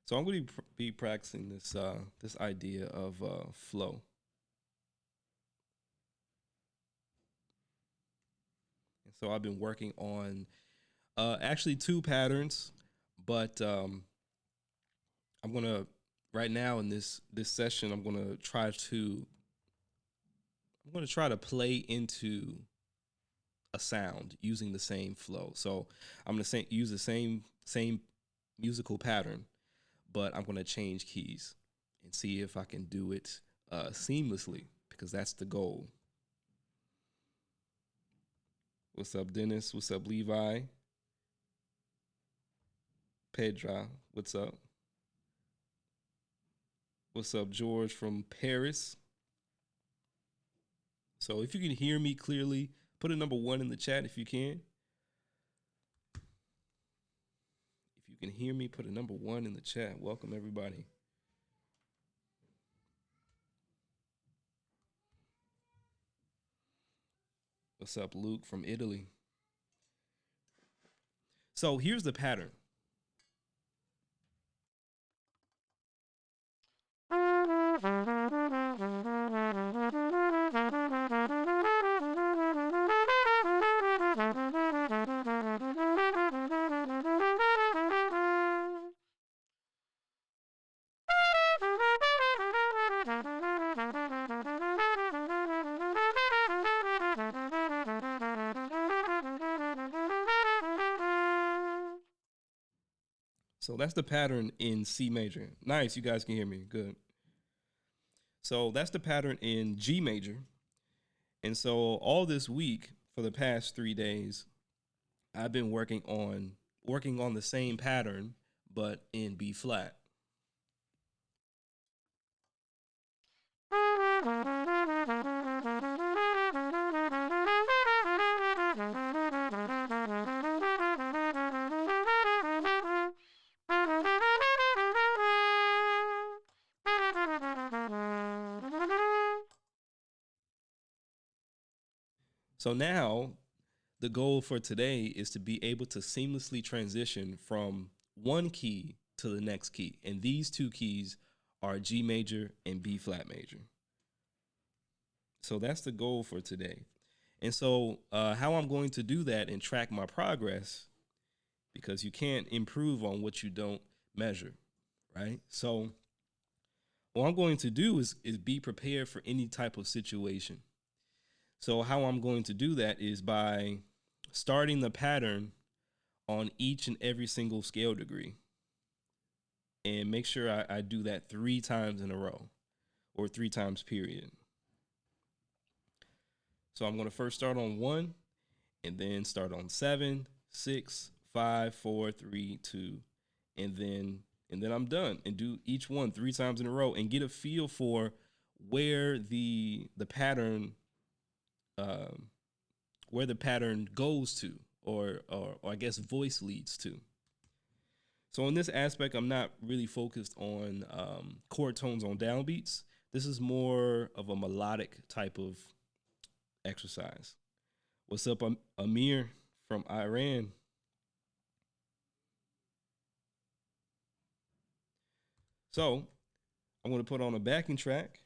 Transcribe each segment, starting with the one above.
So I'm going to be practicing this idea of flow. And so I've been working on actually two patterns, but I'm gonna right now in this session I'm gonna try to play into a sound using the same flow. So I'm gonna use the same musical pattern, but I'm gonna change keys and see if I can do it seamlessly because that's the goal. What's up, Dennis? What's up, Levi? Pedra, what's up? What's up, George from Paris? So if you can hear me clearly, put a number one in the chat if you can. If you can hear me, put a number one in the chat. Welcome, everybody. What's up, Luke from Italy? So here's the pattern. So that's the pattern in C major. Nice, you guys can hear me. Good. So that's the pattern in G major. And so all this week for the past 3 days, I've been working on the same pattern but in B flat. So now the goal for today is to be able to seamlessly transition from one key to the next key. And these two keys are G major and B flat major. So that's the goal for today. And so, how I'm going to do that and track my progress, because you can't improve on what you don't measure, right? So, what I'm going to do is be prepared for any type of situation. So, how I'm going to do that is by starting the pattern on each and every single scale degree and make sure I do that 3 times in a row or 3 times period. So I'm going to first start on 1 and then start on 7, 6, 5, 4, 3, 2, and then I'm done and do each one 3 times in a row and get a feel for where the pattern um, where the pattern goes to or I guess voice leads to. So in this aspect, I'm not really focused on chord tones on downbeats. This is more of a melodic type of exercise. What's up, Amir from Iran? So I'm going to put on a backing track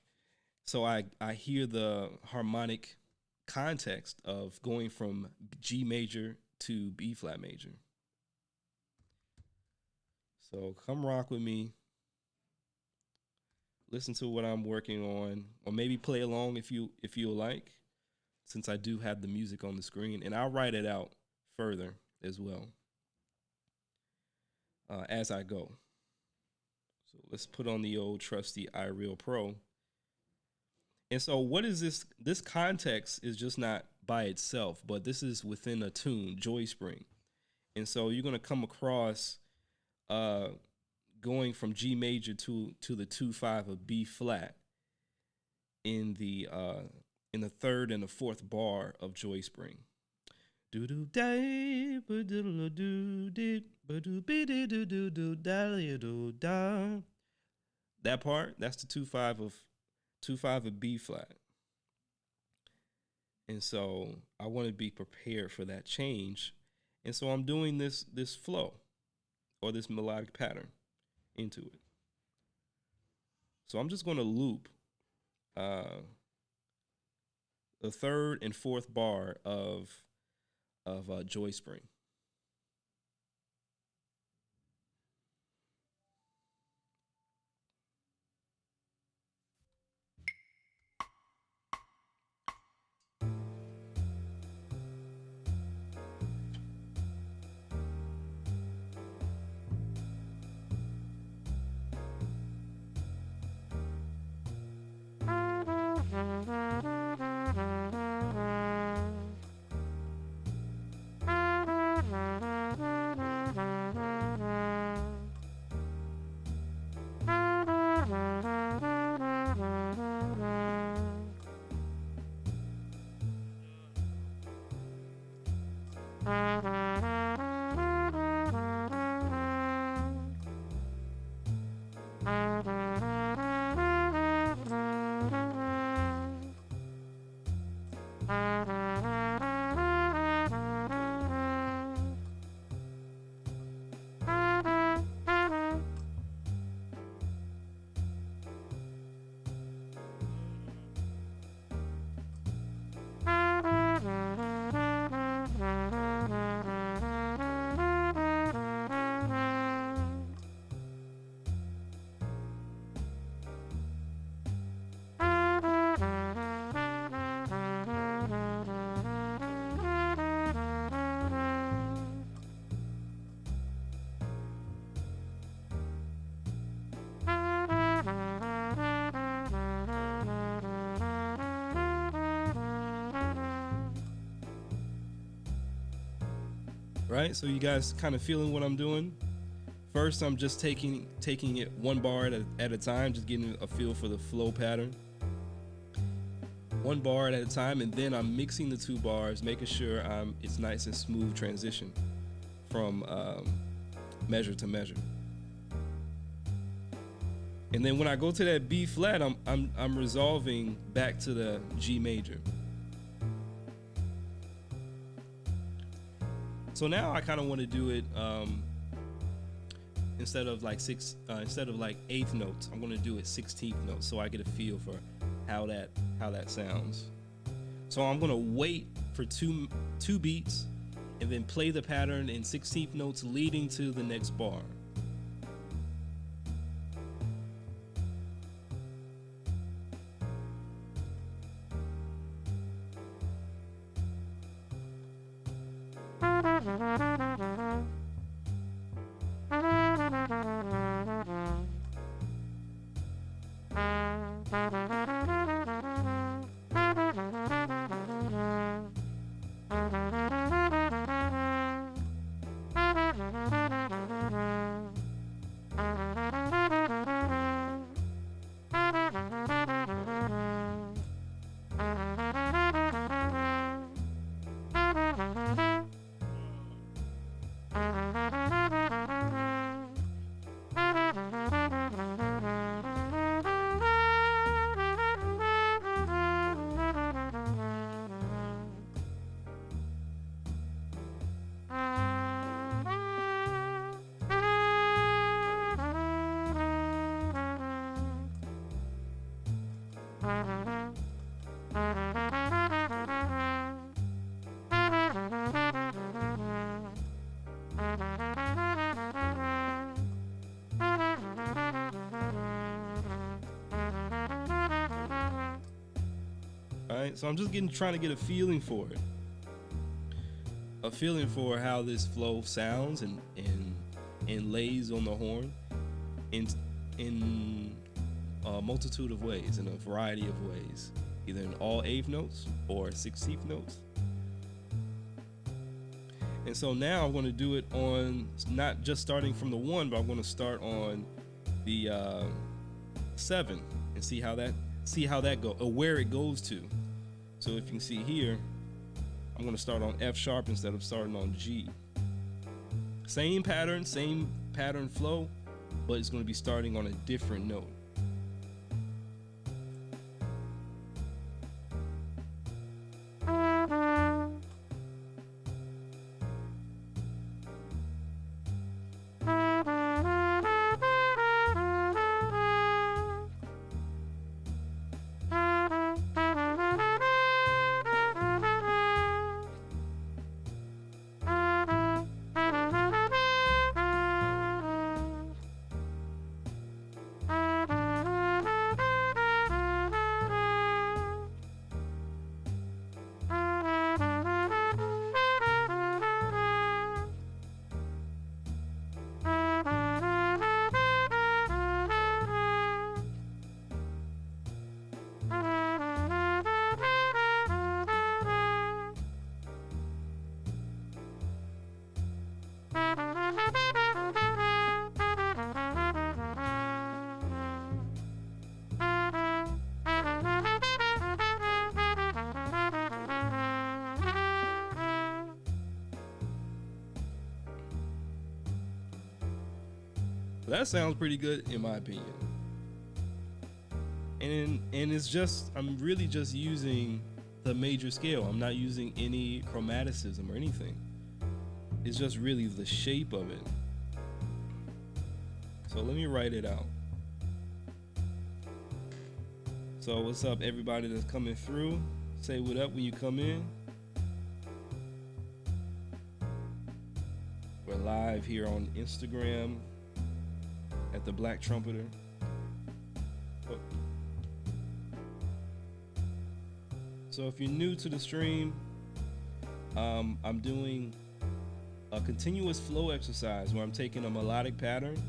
so I hear the harmonic context of going from G major to B flat major. So come rock with me. Listen to what I'm working on, or maybe play along if you like, since I do have the music on the screen, and I'll write it out further as well as I go. So let's put on the old trusty iReal Pro. And so what is this? This context is just not by itself, but this is within a tune, Joy Spring. And so you're gonna come across uh, going from G major to the 2/5 of B flat in the third and the fourth bar of Joy Spring. Do do day, ba do do did, ba do be do do do do do da. That part, that's the 2/5 of B flat. And so I want to be prepared for that change. And so I'm doing this flow or this melodic pattern. into it. So I'm just going to loop uh, the third and fourth bar of Joy Spring. Right? So you guys kind of feeling what I'm doing? First, I'm just taking it one bar at a time, just getting a feel for the flow pattern. One bar at a time, and then I'm mixing the two bars, making sure it's nice and smooth transition from measure to measure. And then when I go to that B flat, I'm resolving back to the G major. So now I kind of want to do it instead of like eighth notes. I'm going to do it 16th notes, so I get a feel for how that sounds. So I'm going to wait for two beats and then play the pattern in 16th notes leading to the next bar. Right? So I'm just trying to get a feeling for it. A feeling for how this flow sounds and lays on the horn in a multitude of ways, in a variety of ways, either in all eighth notes or 16th notes. And so now I'm going to do it on not just starting from the 1, but I'm going to start on the 7 and see how that goes, or where it goes to. So if you can see here, I'm going to start on F sharp instead of starting on G. Same pattern flow, but it's going to be starting on a different note. That sounds pretty good in my opinion. And it's just, I'm really just using the major scale. I'm not using any chromaticism or anything. It's just really the shape of it. So let me write it out. So what's up, everybody that's coming through? Say what up when you come in. We're live here on Instagram at the Black Trumpeter. Oh. So if you're new to the stream, I'm doing a continuous flow exercise where I'm taking a melodic pattern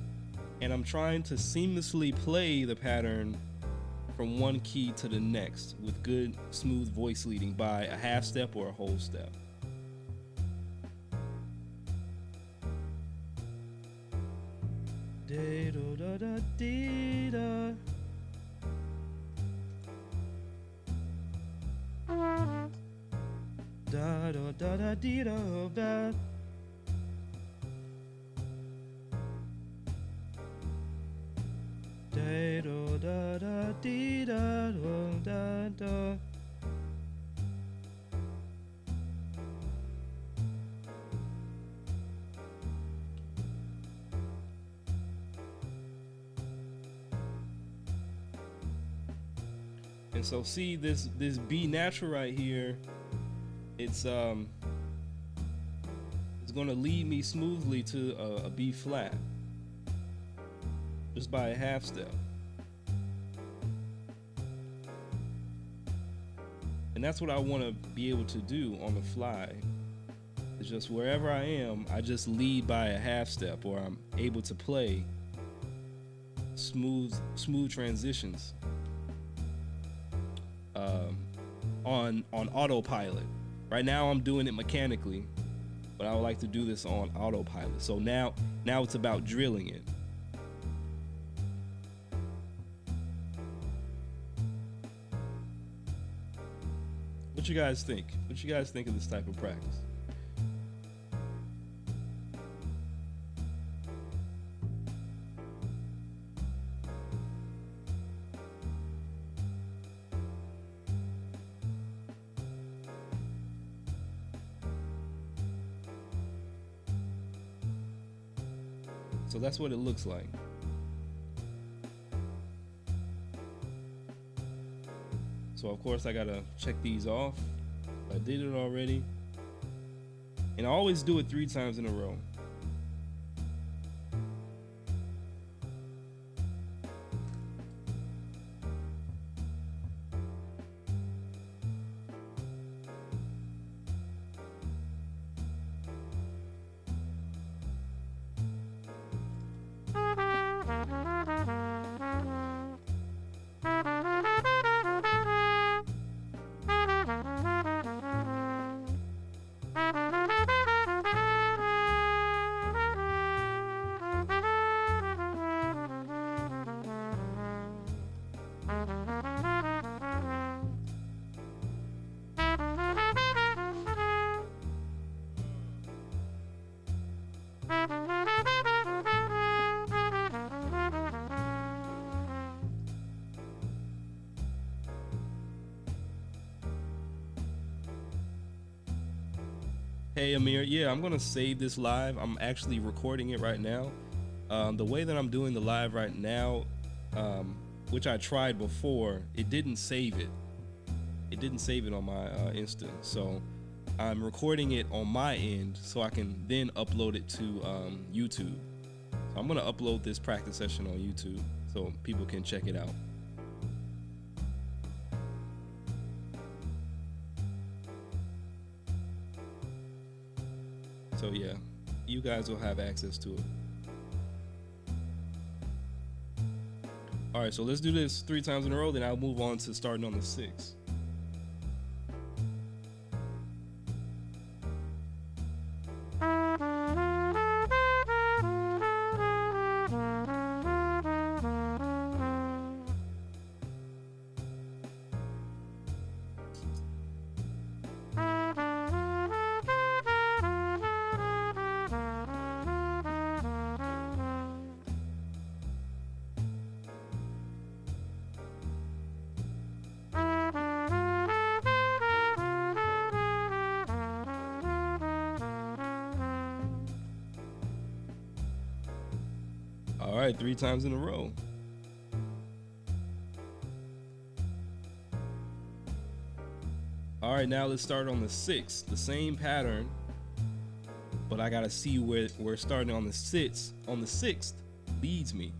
and I'm trying to seamlessly play the pattern from one key to the next with good, smooth voice leading by a half step or a whole step. Da da da da dee da da. Da da da da dee da da da. And so see this B natural right here. It's going to lead me smoothly to a B flat just by a half step. And that's what I want to be able to do on the fly. It's just wherever I am, I just lead by a half step, or I'm able to play smooth transitions on autopilot. Right now I'm doing it mechanically, but I would like to do this on autopilot. So now it's about drilling it. What you guys think? What you guys think of this type of practice? So that's what it looks like. So of course I gotta check these off. I did it already. And I always do it 3 times in a row. Hey Amir, yeah, I'm gonna save this live. I'm actually recording it right now. The way that I'm doing the live right now, which I tried before, it didn't save it. It didn't save it on my Insta. So I'm recording it on my end so I can then upload it to YouTube. So I'm gonna upload this practice session on YouTube so people can check it out. So yeah, you guys will have access to it. All right, so let's do this 3 times in a row, then I'll move on to starting on the 6th. right, 3 times in a row. All right, now let's start on the 6th. The same pattern, but I gotta see where starting on the 6th leads me.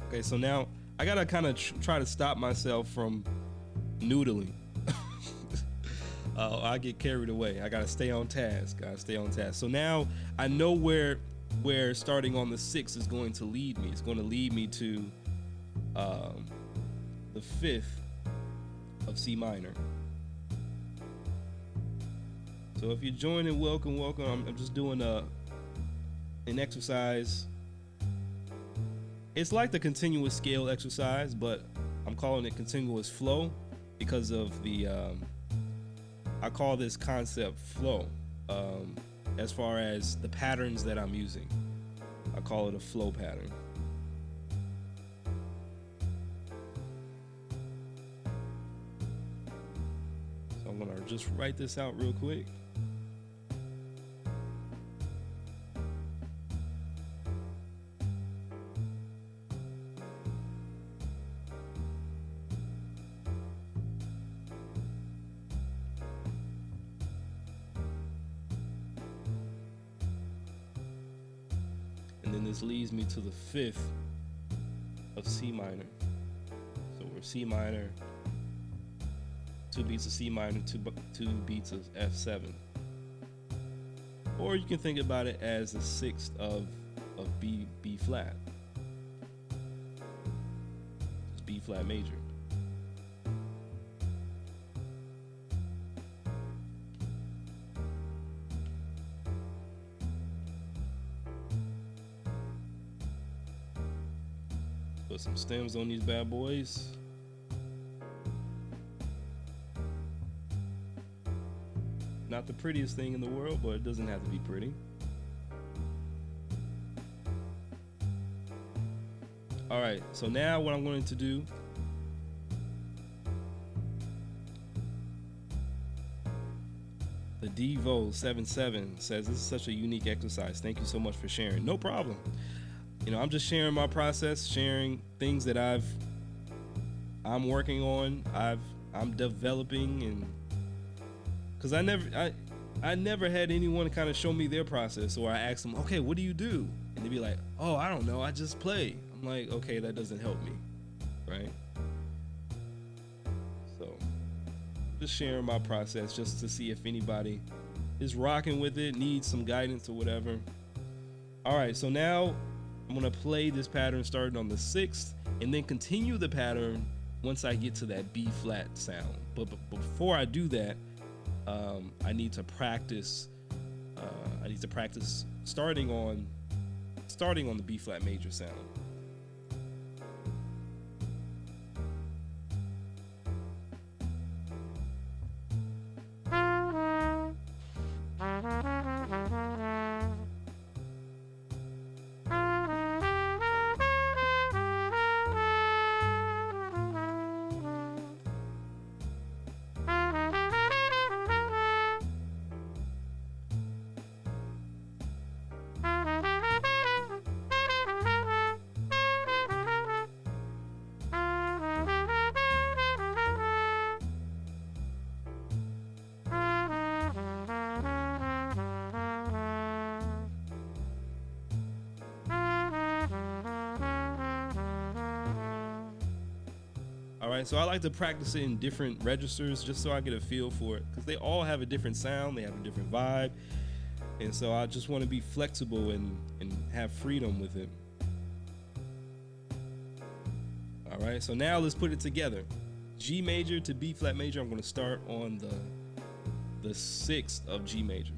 Okay, so now I gotta kind of try to stop myself from noodling. I get carried away. I gotta stay on task. So now I know where starting on the 6th is going to lead me. It's going to lead me to the 5th of C minor. So if you're joining, welcome. I'm just doing an exercise. It's like the continuous scale exercise, but I'm calling it continuous flow because of the, I call this concept flow. As far as the patterns that I'm using, I call it a flow pattern. So I'm gonna just write this out real quick. This leads me to the 5th of C minor. So we're C minor, 2 beats of C minor, 2 beats of F7. Or you can think about it as the 6th of B flat. It's B flat major. Put some stems on these bad boys. Not the prettiest thing in the world, but it doesn't have to be pretty. All right, so now what I'm going to do, the Devo 77 says this is such a unique exercise. Thank you so much for sharing. No problem. You know, I'm just sharing my process, sharing things that I'm working on, I'm developing, and because I never had anyone kind of show me their process, or I ask them, okay, what do you do? And they'd be like, oh, I don't know, I just play. I'm like, okay, that doesn't help me, right? So just sharing my process just to see if anybody is rocking with it, needs some guidance or whatever. All right, so now I'm gonna play this pattern starting on the 6th and then continue the pattern once I get to that B flat sound. But before I do that, I need to practice. Starting on the B flat major sound. right, so I like to practice it in different registers just so I get a feel for it, because they all have a different sound, they have a different vibe, and so I just want to be flexible and have freedom with it. All right, so now let's put it together. G major to B flat major. I'm going to start on the 6th of G major.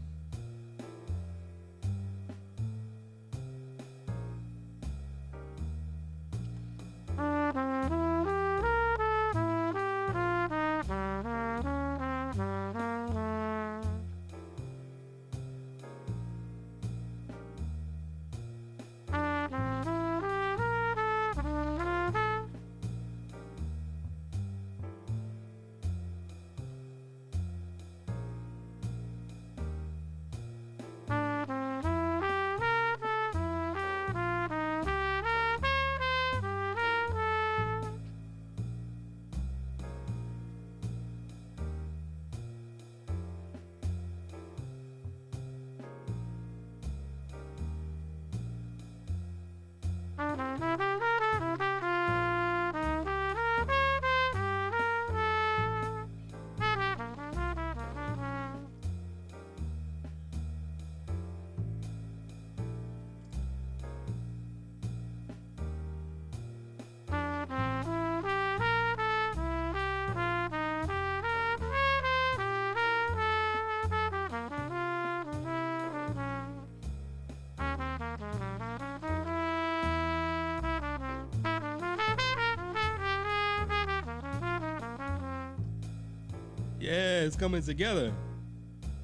Yeah, it's coming together.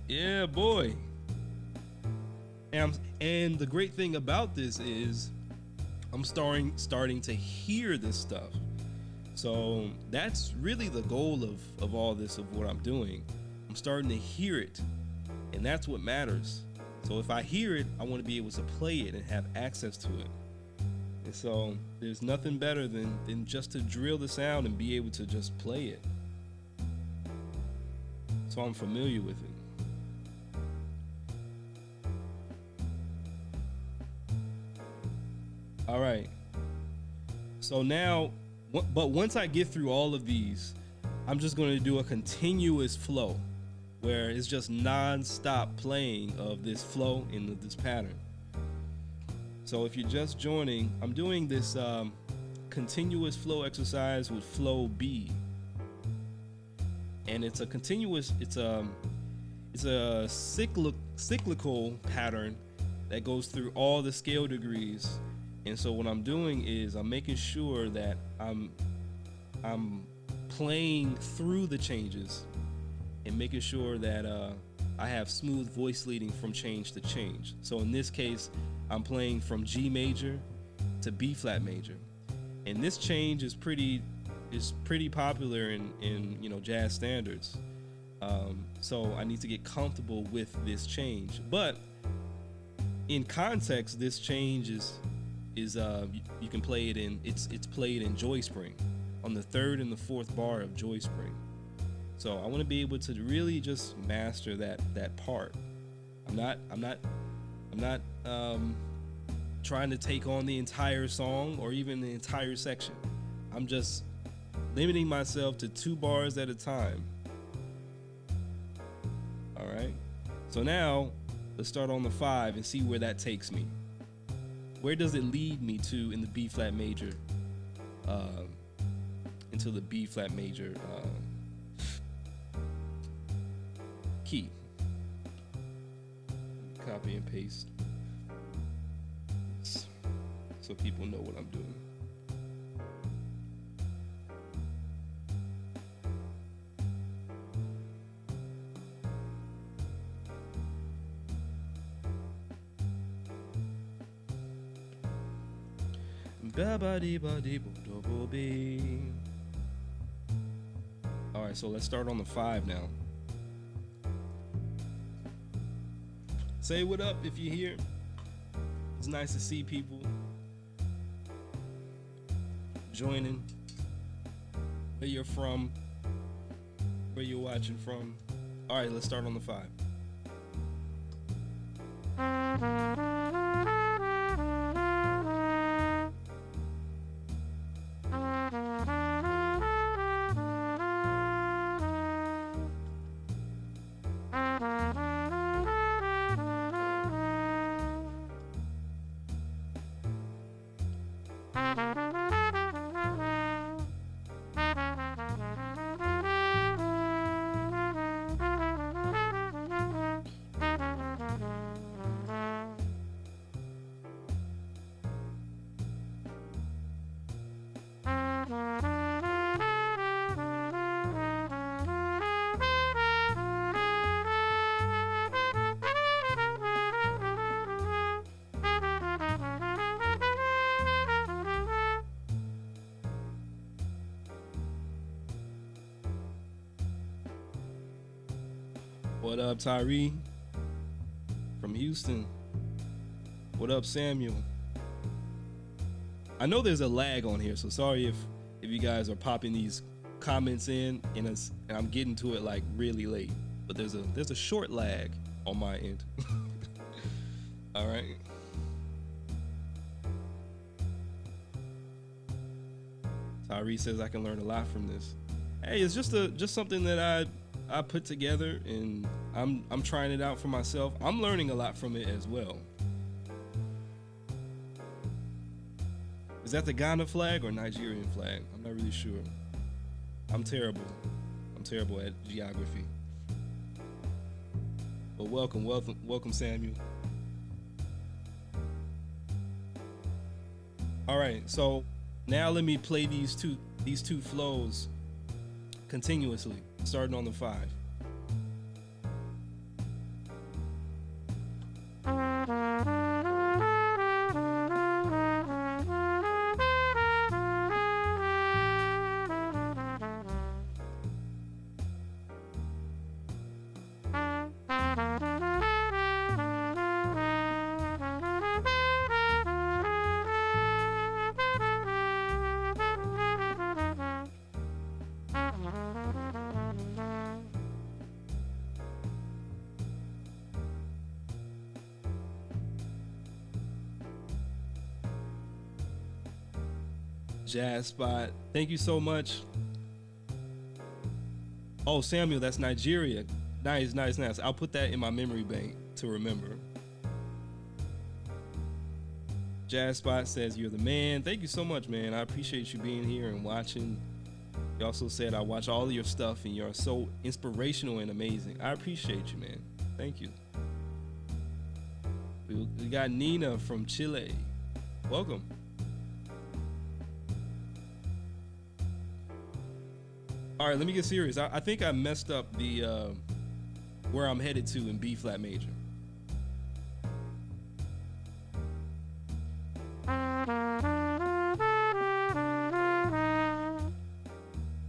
Yeah, boy. And the great thing about this is I'm starting to hear this stuff. So that's really the goal of all this, of what I'm doing. I'm starting to hear it, and that's what matters. So if I hear it, I want to be able to play it and have access to it. And so there's nothing better than just to drill the sound and be able to just play it. So I'm familiar with it. All right. So now, but once I get through all of these, I'm just going to do a continuous flow where it's just non-stop playing of this flow in this pattern. So if you're just joining, I'm doing this continuous flow exercise with flow B. And it's a continuous, it's a cyclical pattern that goes through all the scale degrees. And so what I'm doing is I'm making sure that I'm playing through the changes and making sure that I have smooth voice leading from change to change. So in this case, I'm playing from G major to B flat major. And this change is pretty popular in jazz standards. So I need to get comfortable with this change. But in context, this change is you can play it in, it's played in Joy Spring on the 3rd and the 4th bar of Joy Spring. So I want to be able to really just master that part. I'm not trying to take on the entire song or even the entire section. I'm just limiting myself to 2 bars at a time. All right. So now let's start on the 5 and see where that takes me. Where does it lead me to in the B flat major? Into the B flat major key. Copy and paste so people know what I'm doing. All right, so let's start on the 5 now. Say what up if you're here. It's nice to see people joining. Where you're from, where you're watching from. All right, let's start on the 5. What up, Tyree from Houston? What up, Samuel? I know there's a lag on here, so sorry if you guys are popping these comments in and I'm getting to it like really late. But there's a short lag on my end. All right. Tyree says I can learn a lot from this. Hey, it's just something that I put together, and I'm trying it out for myself. I'm learning a lot from it as well. Is that the Ghana flag or Nigerian flag? I'm not really sure. I'm terrible at geography. But welcome, Samuel. All right, so now let me play these two flows continuously, starting on the 5. Jazz Spot, thank you so much. Oh, Samuel, that's Nigeria. Nice. I'll put that in my memory bank to remember. Jazz Spot says you're the man. Thank you so much, man. I appreciate you being here and watching. You also said I watch all of your stuff and you're so inspirational and amazing. I appreciate you, man. Thank you. We got Nina from Chile. Welcome. All right, let me get serious. I think I messed up the where I'm headed to in B flat major.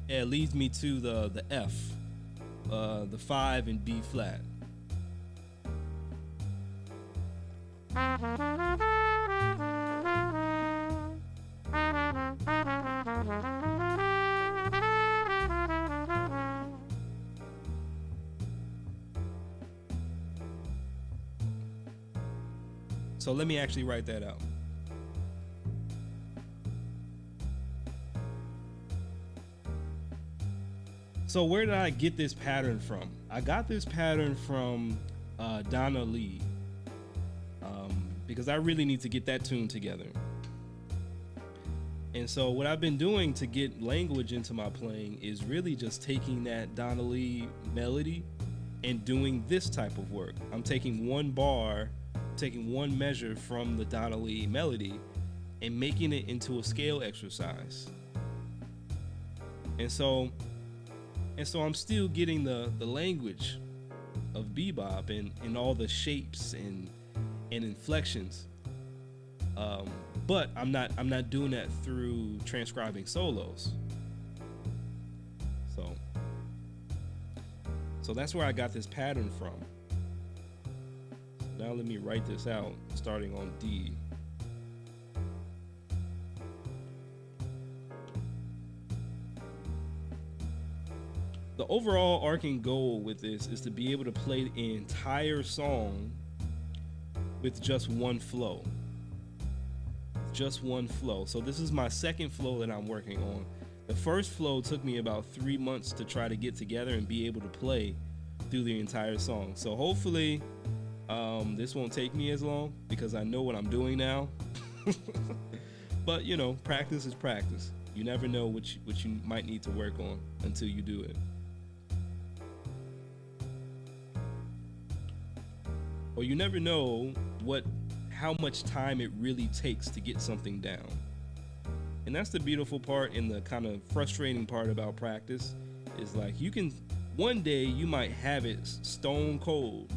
Yeah, it leads me to the F, the 5 in B flat. So let me actually write that out. So where did I get this pattern from? I got this pattern from Donna Lee, because I really need to get that tune together. And so what I've been doing to get language into my playing is really just taking that Donna Lee melody and doing this type of work. I'm taking one bar, taking one measure from the Donna Lee melody and making it into a scale exercise. And so I'm still getting the language of bebop and all the shapes and inflections. But I'm not doing that through transcribing solos. So that's where I got this pattern from. Now let me write this out, starting on D. The overall arcing goal with this is to be able to play the entire song with just one flow. Just one flow. So this is my second flow that I'm working on. The first flow took me about 3 months to try to get together and be able to play through the entire song. So hopefully this won't take me as long because I know what I'm doing now. But you know, practice is practice. You never know what you might need to work on until you do it. Or you never know how much time it really takes to get something down. And that's the beautiful part and the kind of frustrating part about practice is like one day you might have it stone cold,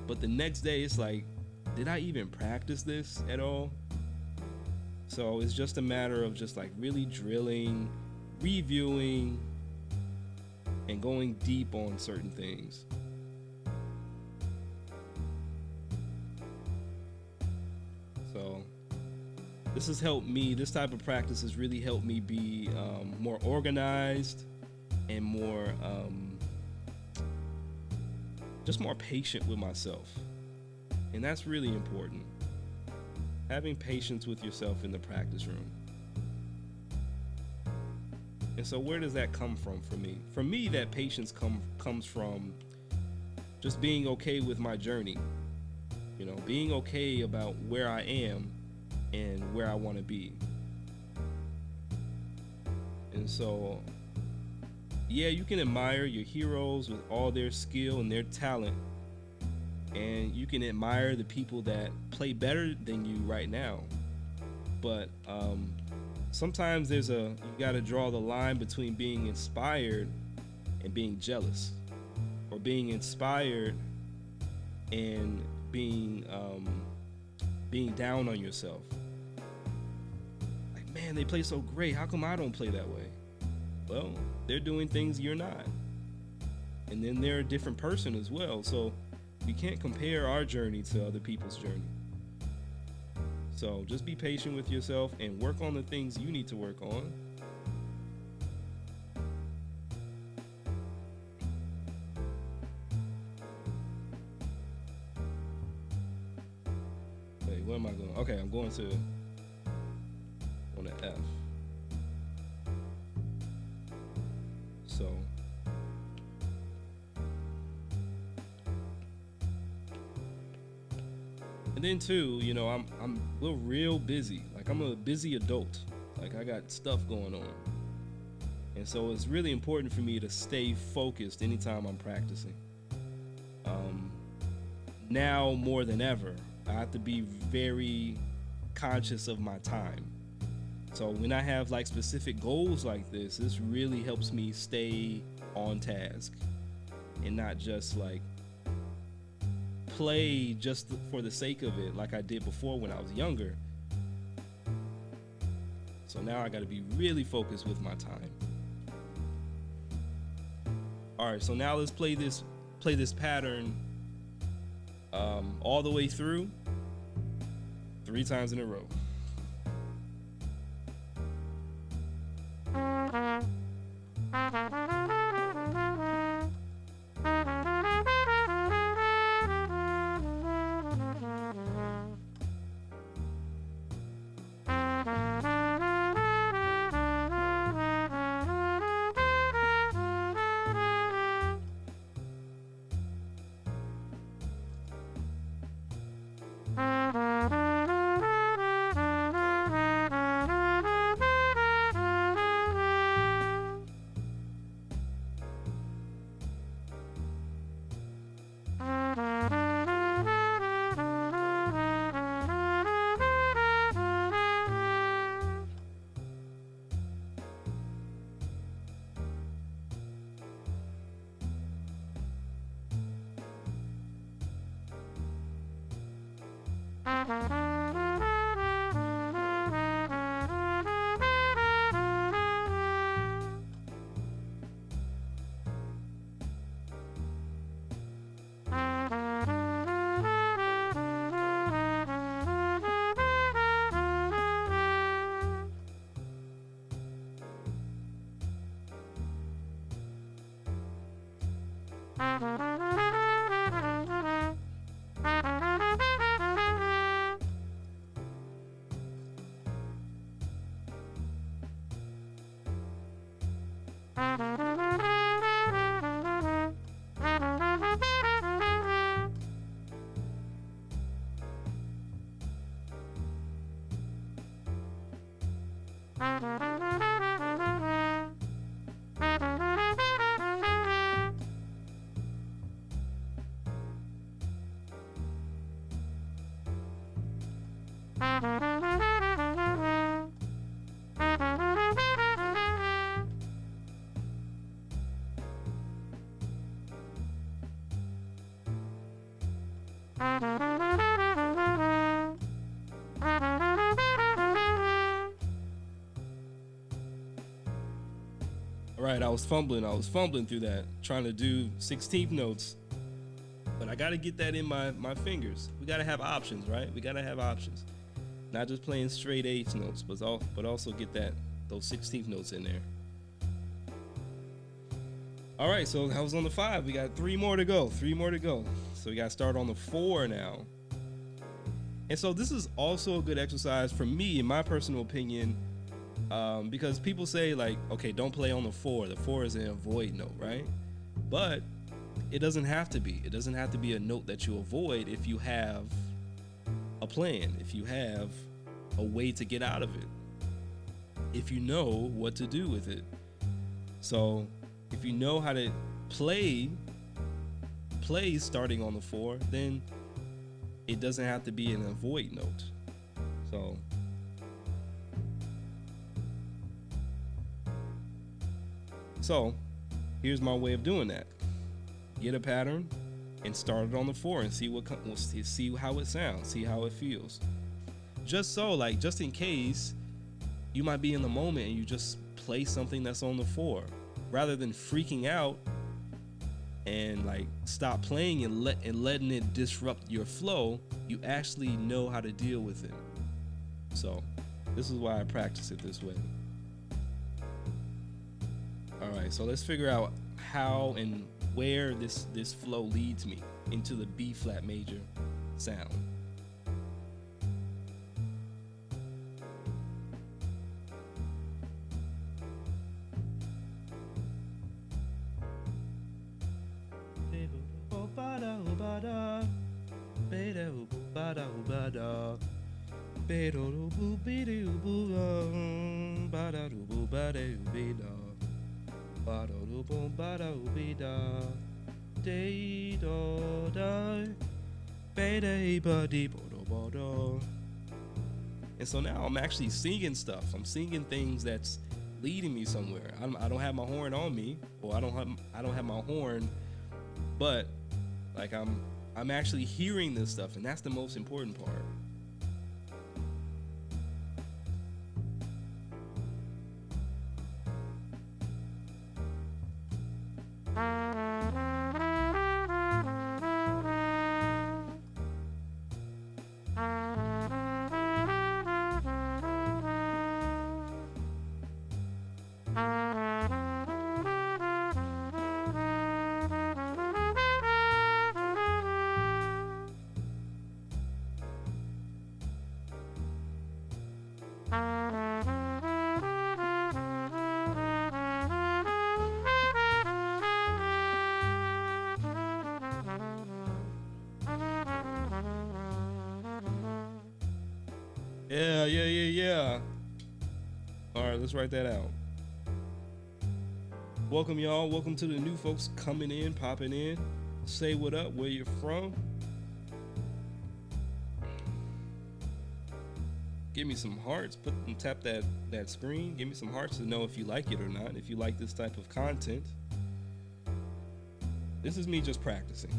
but the next day it's like, did I even practice this at all? So it's just a matter of just like really drilling, reviewing, and going deep on certain things. This has helped me. This type of practice has really helped me be more organized and more just more patient with myself. And that's really important. Having patience with yourself in the practice room. And so where does that come from for me? For me, that patience comes from just being okay with my journey. You know, being okay about where I am and where I want to be. And so, yeah, you can admire your heroes with all their skill and their talent. And you can admire the people that play better than you right now. But sometimes you got to draw the line between being inspired and being jealous, or being inspired and being down on yourself. Like, man, they play so great. How come I don't play that way? Well, they're doing things you're not. And then they're a different person as well. So we can't compare our journey to other people's journey. So just be patient with yourself and work on the things you need to work on. Wait, where am I going? Okay, I'm going on the F. So and then too, you know, we're real busy. Like, I'm a busy adult. Like, I got stuff going on. And so it's really important for me to stay focused anytime I'm practicing. Now more than ever, I have to be very conscious of my time. So when I have like specific goals like this really helps me stay on task and not just like play just for the sake of it like I did before when I was younger. So now I got to be really focused with my time. All right, so now let's play this pattern all the way through 3 times in a row. Right, I was fumbling through that, trying to do 16th notes, but I got to get that in my fingers. We got to have options, right? We got to have options. Not just playing straight eighth notes, but also get those 16th notes in there. All right, so that was on the 5. We got 3 more to go. 3 more to go. So we got to start on the 4 now. And so this is also a good exercise for me, in my personal opinion, because people say like, okay, don't play on the 4. The 4 is an avoid note, right? But it doesn't have to be. It doesn't have to be a note that you avoid if you have a plan, if you have a way to get out of it, if you know what to do with it. So if you know how to play starting on the 4, then it doesn't have to be an avoid note. So here's my way of doing that. Get a pattern and start it on the 4 and see how it sounds, see how it feels. Just in case you might be in the moment and you just play something that's on the 4, rather than freaking out and like stop playing and letting it disrupt your flow. You actually know how to deal with it. So this is why I practice it this way. All right, so let's figure out how and where this flow leads me into the B flat major sound. And so now I'm actually singing stuff. I'm singing things that's leading me somewhere. I don't have my horn on me, or I don't have my horn, but like I'm actually hearing this stuff, and that's the most important part. Yeah. All right, let's write that out. Welcome, y'all. Welcome to the new folks coming in, popping in. Say what up, where you're from. Give me some hearts. Tap that screen. Give me some hearts to know if you like it or not, if you like this type of content. This is me just practicing,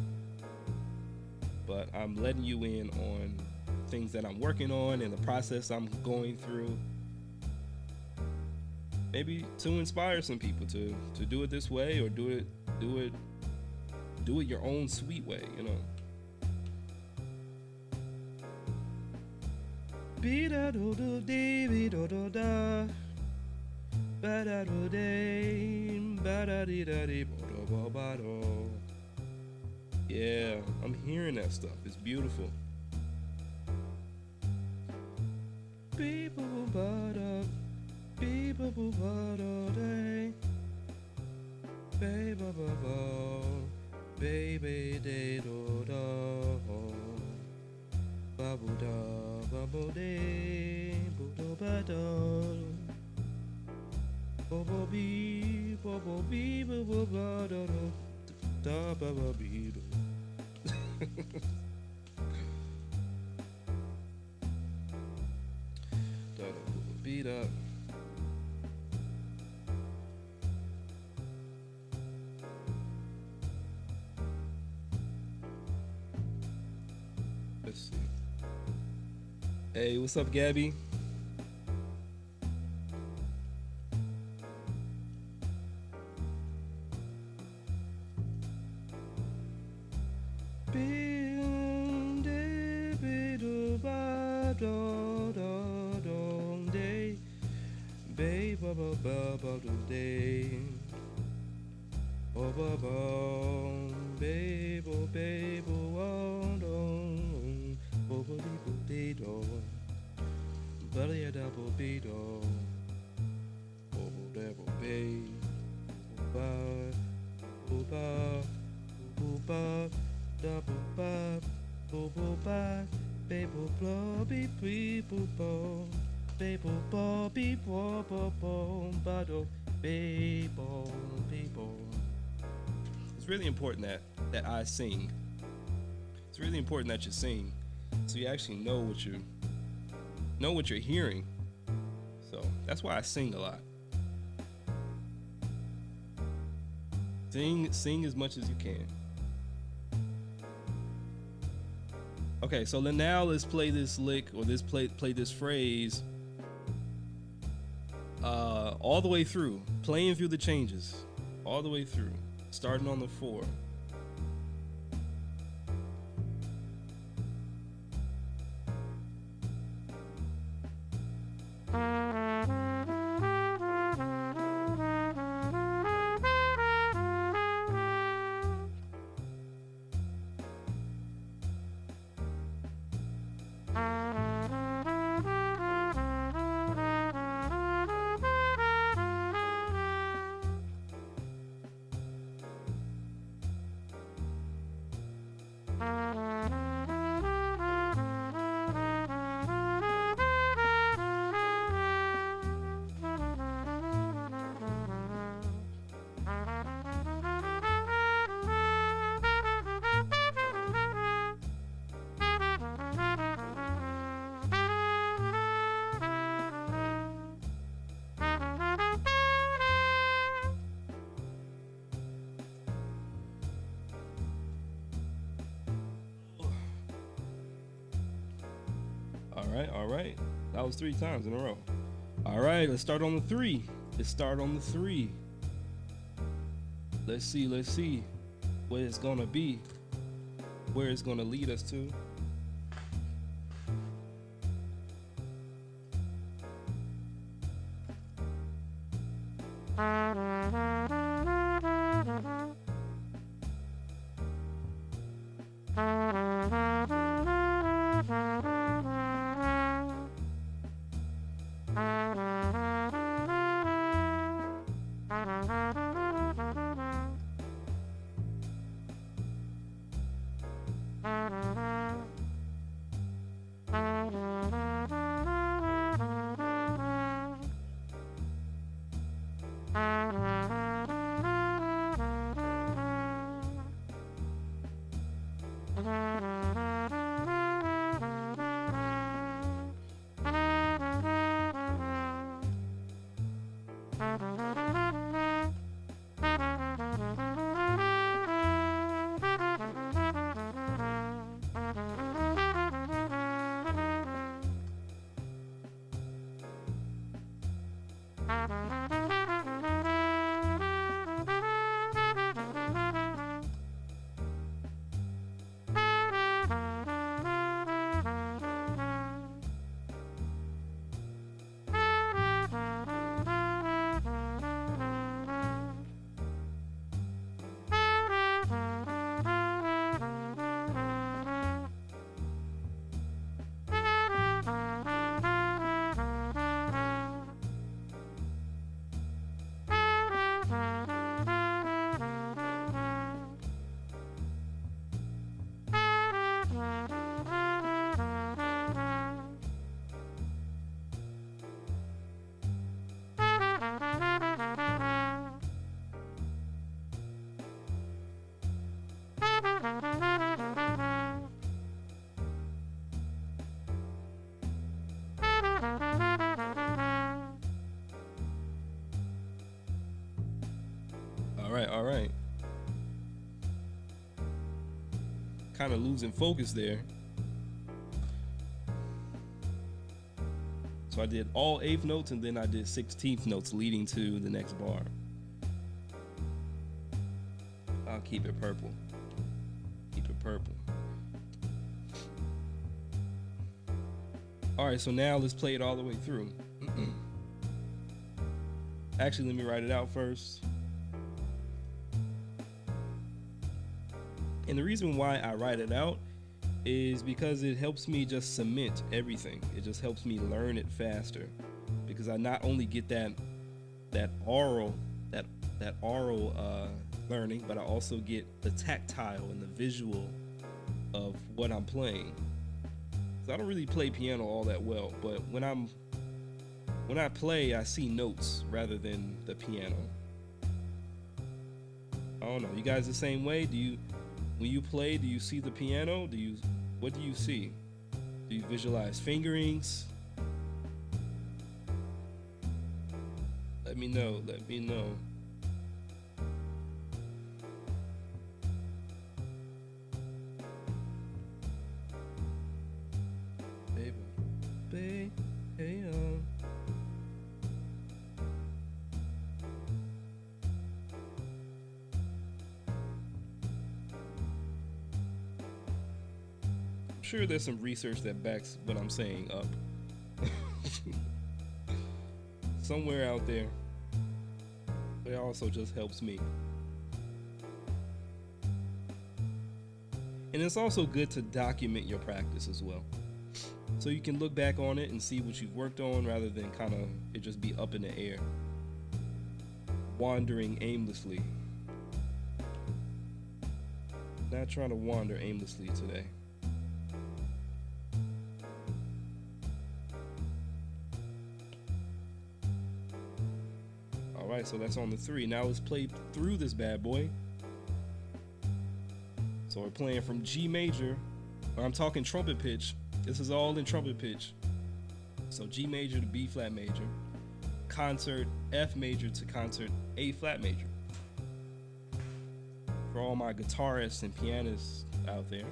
but I'm letting you in on things that I'm working on and the process I'm going through. Maybe to inspire some people to do it this way, or do it your own sweet way, you know. Yeah, I'm hearing that stuff. It's beautiful. Baby day do do babu da babu day budo bado bobo bi bobo bado da baba bido. Beat up. Let's see. Hey, what's up, Gabby? Oh, ba, bum, babe, oh, babe, oh, oh, do. Oh, ba, dee, bo, dee, do. Ba, dee, da, bo, be, do. Oh, da, bo, babe. Oh, ba, oh, ba, oh, ba, da, bo, ba, oh, bo, ba, babe, oh, blah, be, be, bo, bo. Babe, oh, ba, be, bo, bo, bo, ba, do, babe, oh, be, bo. It's really important that I sing. It's really important that you sing, so you actually know what you're hearing. So that's why I sing a lot. Sing as much as you can. Okay, so then now let's play this lick or play this phrase all the way through, playing through the changes, all the way through, starting on the 4. All right. That was 3 times in a row. All right, let's start on the 3. Let's start on the 3. Let's see what it's gonna be, where it's gonna lead us to. All right. Kind of losing focus there. So I did all 8th notes and then I did 16th notes leading to the next bar. I'll keep it purple. Keep it purple. All right, so now let's play it all the way through. Actually, let me write it out first. And the reason why I write it out is because it helps me just cement everything. It just helps me learn it faster because I not only get that oral that that oral learning, but I also get the tactile and the visual of what I'm playing. So I don't really play piano all that well, but when I play, I see notes rather than the piano. I don't know. You guys the same way? Do you when you play, do you see the piano? What do you see? Do you visualize fingerings? Let me know. Let me know. Baby, baby, hey, I'm sure there's some research that backs what I'm saying up. Somewhere out there. But it also just helps me. And it's also good to document your practice as well. So you can look back on it and see what you've worked on rather than kind of it just be up in the air, wandering aimlessly. Not trying to wander aimlessly today. All right, so that's on the 3. Now let's play through this bad boy. So we're playing from G major. I'm talking trumpet pitch. This is all in trumpet pitch. So G major to B flat major, concert F major to concert A flat major. For all my guitarists and pianists out there.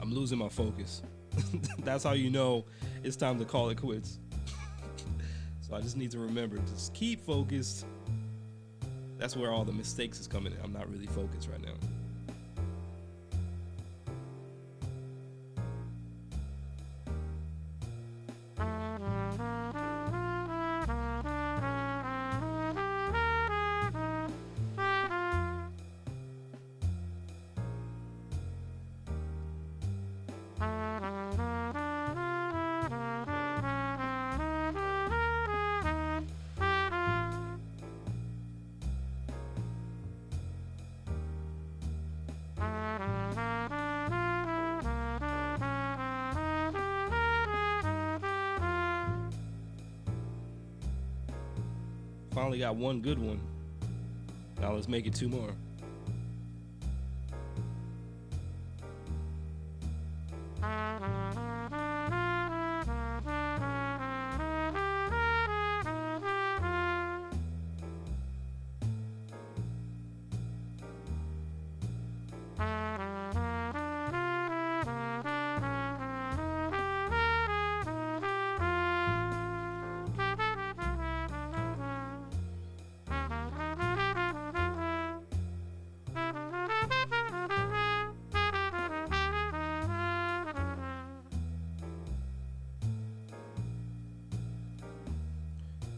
I'm losing my focus. That's how you know it's time to call it quits. So I just need to remember, just keep focused. That's where all the mistakes is coming in. I'm not really focused right now. Finally got one good one. Now let's make it two more.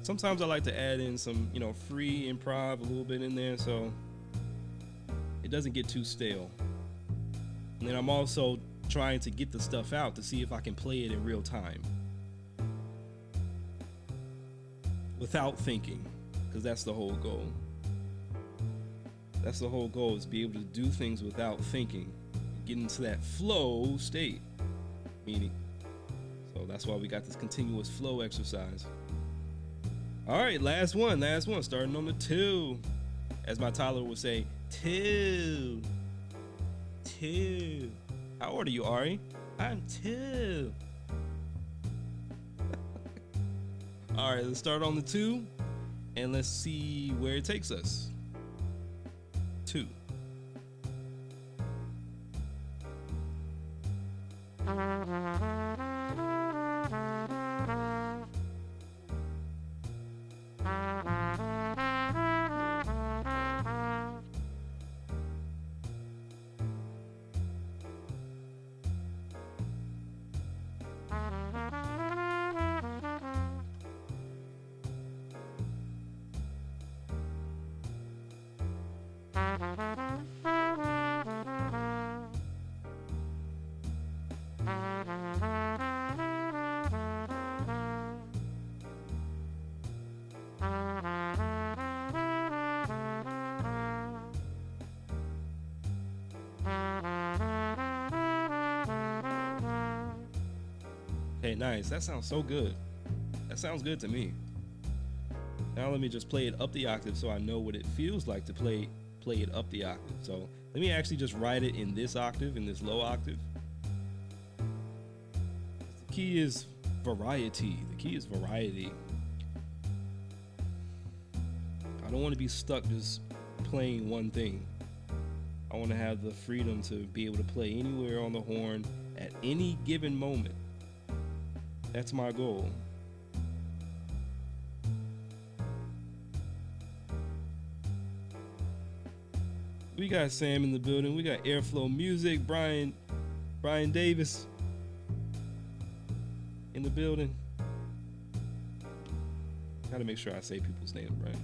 Sometimes I like to add in some, free improv a little bit in there so it doesn't get too stale. And then I'm also trying to get the stuff out to see if I can play it in real time without thinking, because that's the whole goal. That's the whole goal, is to be able to do things without thinking, get into that flow state. Meaning, so that's why we got this continuous flow exercise. All right, last one, starting on the 2. As my toddler would say, 2. How old are you, Ari? I'm 2. All right, let's start on the 2, and let's see where it takes us. 2. Okay, nice. That sounds so good. That sounds good to me. Now let me just play it up the octave so I know what it feels like to play it up the octave. So let me actually just write it in this octave, in this low octave. The key is variety. The key is variety. I don't want to be stuck just playing one thing. I want to have the freedom to be able to play anywhere on the horn at any given moment. That's my goal. We got Sam in the building. We got Airflow Music. Brian Davis in the building. Gotta make sure I say people's names right.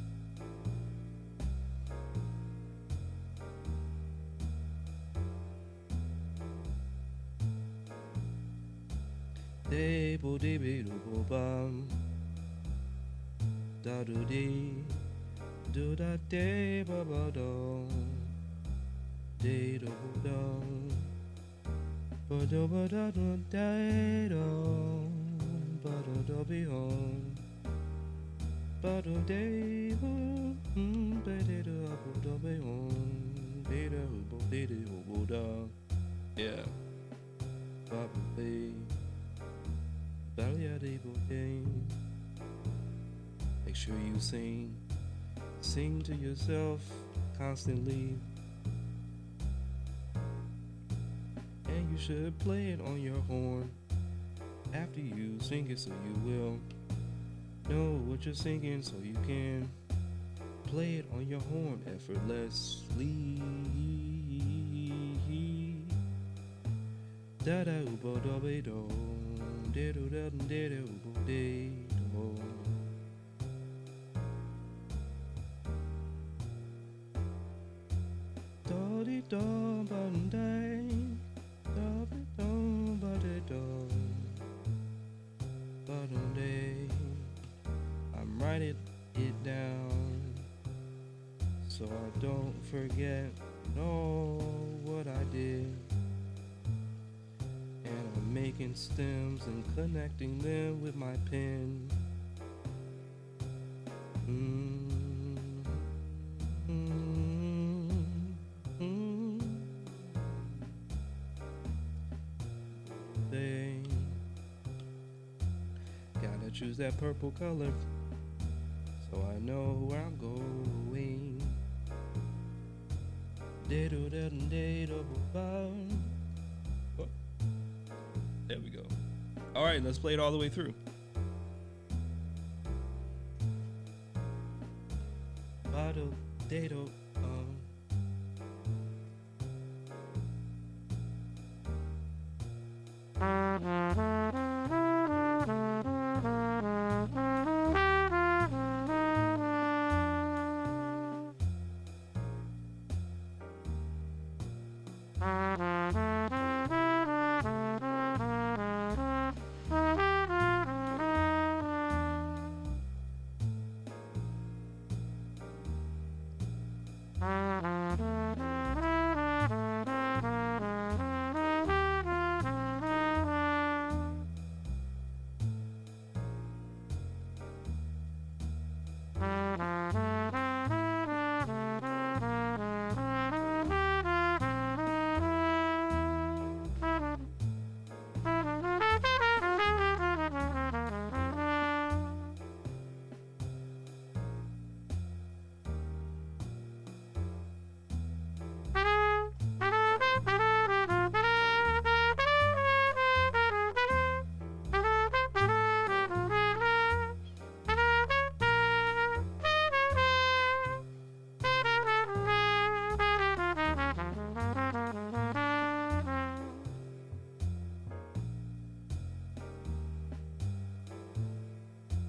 De bo de be do bo bam da do de do da de ba ba do de do ba do ba da do de do ba do be home ba do de bo be de do bo do be home de do bo de do bo da. Yeah, ba be. Make sure you sing to yourself constantly, and you should play it on your horn after you sing it, so you will know what you're singing, so you can play it on your horn effortlessly. Da da bo do be do. I'm writing it down so I don't forget what I did. Making stems and connecting them with my pen. choose that purple color so I know where I'm going. There we go. All right, let's play it all the way through.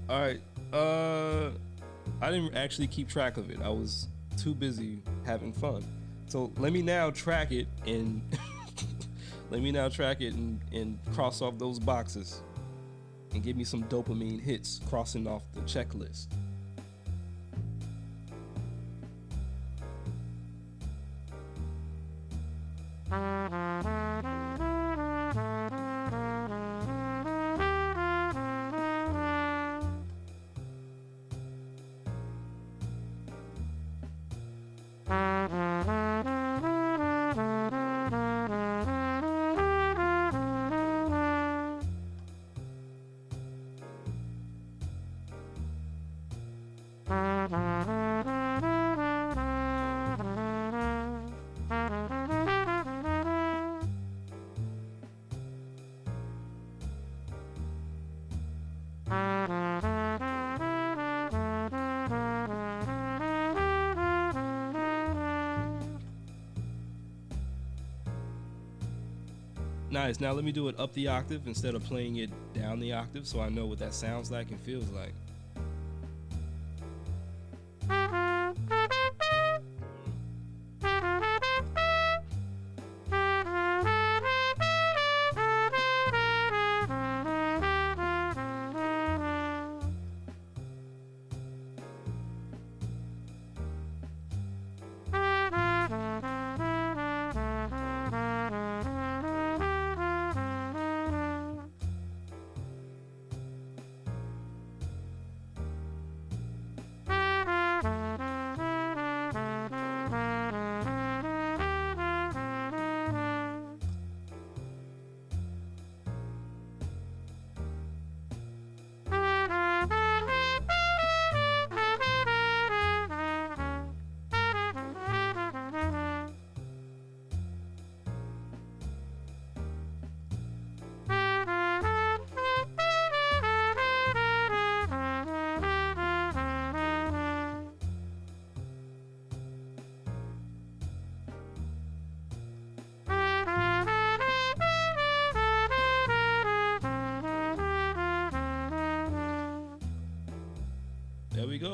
All right. I didn't actually keep track of it. I was too busy having fun. So let me now track it and and cross off those boxes and give me some dopamine hits crossing off the checklist. Nice. Now let me do it up the octave instead of playing it down the octave so I know what that sounds like and feels like.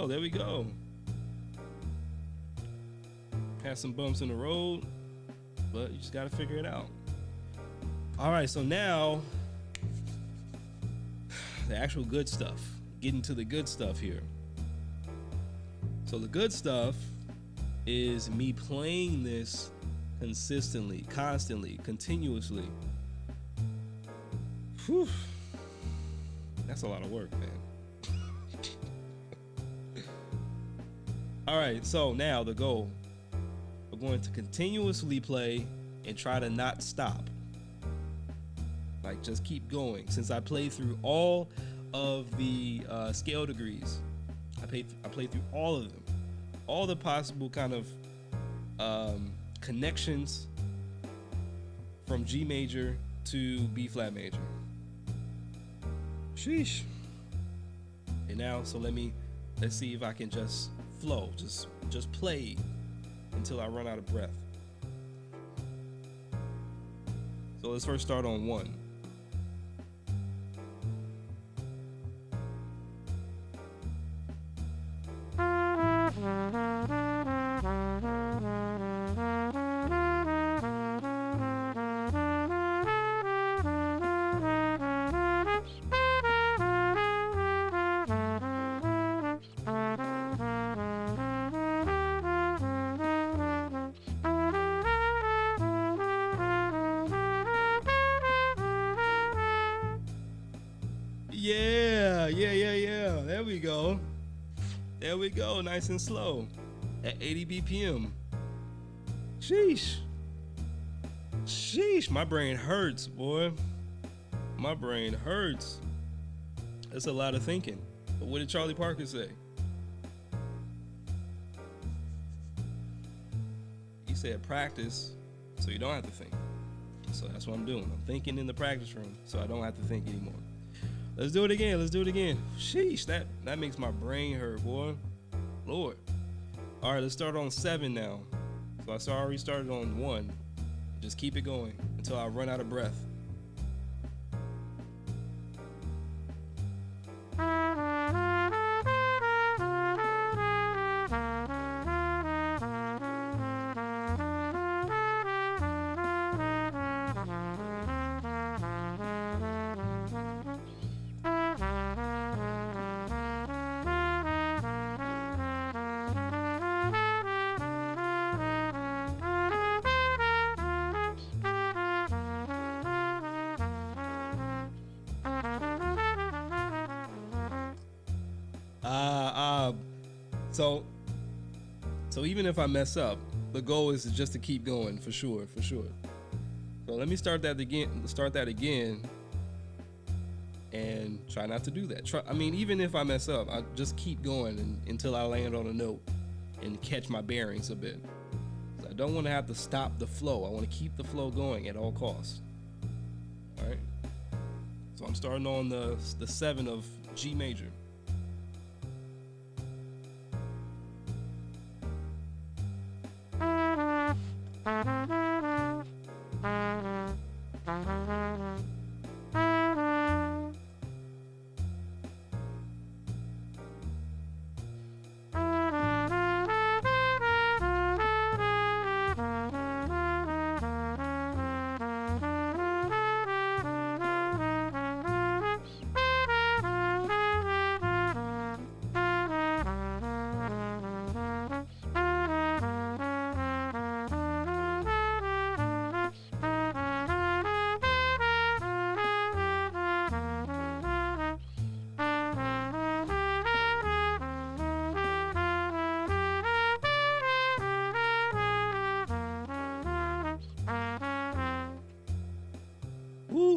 There we go. Had some bumps in the road, but you just got to figure it out. All right, so now the actual good stuff. Getting to the good stuff here. So the good stuff is me playing this consistently, constantly, continuously. Whew. That's a lot of work, man. All right, so now the goal. We're going to continuously play and try to not stop. Like, just keep going. Since I played through all of the scale degrees. I played through all of them, all the possible kind of connections from G major to B flat major. Sheesh. And now, so let's see if I can just flow, just play until I run out of breath. So let's first start on 1. Yeah. There we go. Nice and slow at 80 BPM. Sheesh. My brain hurts, boy. My brain hurts. That's a lot of thinking. But what did Charlie Parker say? He said practice so you don't have to think. So that's what I'm doing. I'm thinking in the practice room so I don't have to think anymore. Let's do it again. Sheesh, that makes my brain hurt, boy. Lord. All right, let's start on 7 now. So I already started on 1. Just keep it going until I run out of breath. So even if I mess up, the goal is just to keep going for sure. So let me start that again and try not to do that. Even if I mess up, I just keep going until I land on a note and catch my bearings a bit. I don't want to have to stop the flow. I want to keep the flow going at all costs. All right. So I'm starting on the 7 of G major.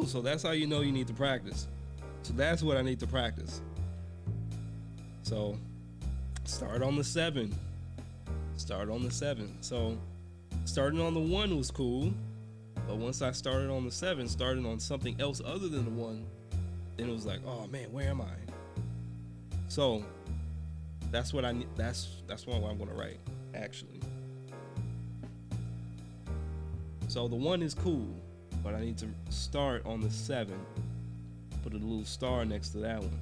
So that's how you know you need to practice. So that's what I need to practice. So start on the 7. So starting on the 1 was cool, but once I started on the 7, starting on something else other than the 1, then it was like, oh man, where am I? So that's what I need. That's what I'm going to write actually. So the 1 is cool, but I need to start on the 7. Put a little star next to that one,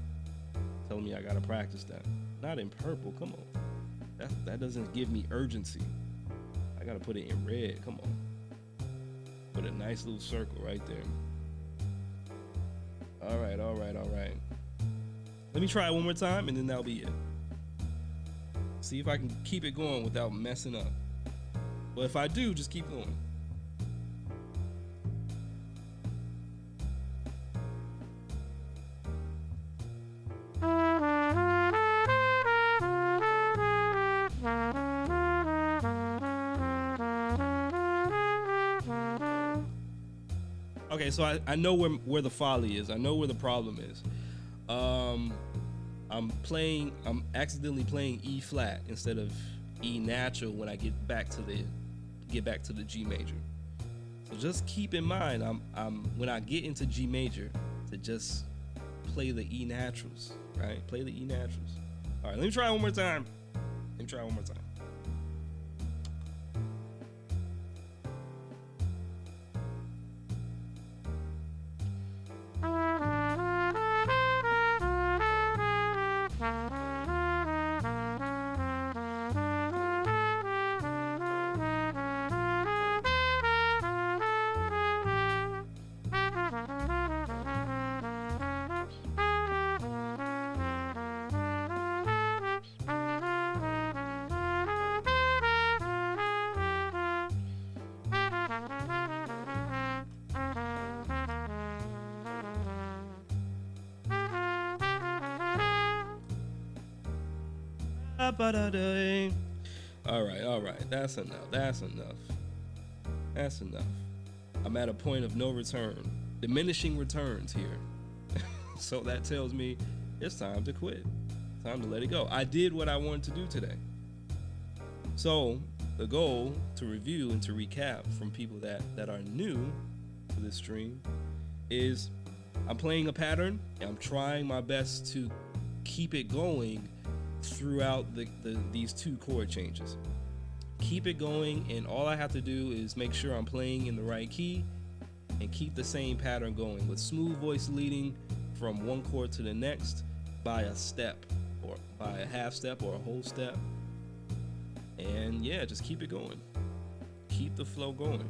telling me I gotta practice that. Not in purple, come on. That doesn't give me urgency. I gotta put it in red, come on. Put a nice little circle right there. All right. Let me try it one more time and then that'll be it. See if I can keep it going without messing up. Well, if I do, just keep going. Okay, so I know where the folly is. I know where the problem is. Um, I'm accidentally playing E flat instead of E natural when I get back to the G major. So just keep in mind, I'm when I get into G major to just play the E naturals, right? Play the E naturals. All right, let me try one more time. Let me try one more time. All right. That's enough. That's enough. I'm at a point of no return. Diminishing returns here. So that tells me it's time to quit. Time to let it go. I did what I wanted to do today. So the goal to review and to recap from people that are new to this stream is I'm playing a pattern and I'm trying my best to keep it going throughout these two chord changes. Keep it going, and all I have to do is make sure I'm playing in the right key and keep the same pattern going with smooth voice leading from one chord to the next by a step or by a half step or a whole step. And yeah, just keep it going. Keep the flow going.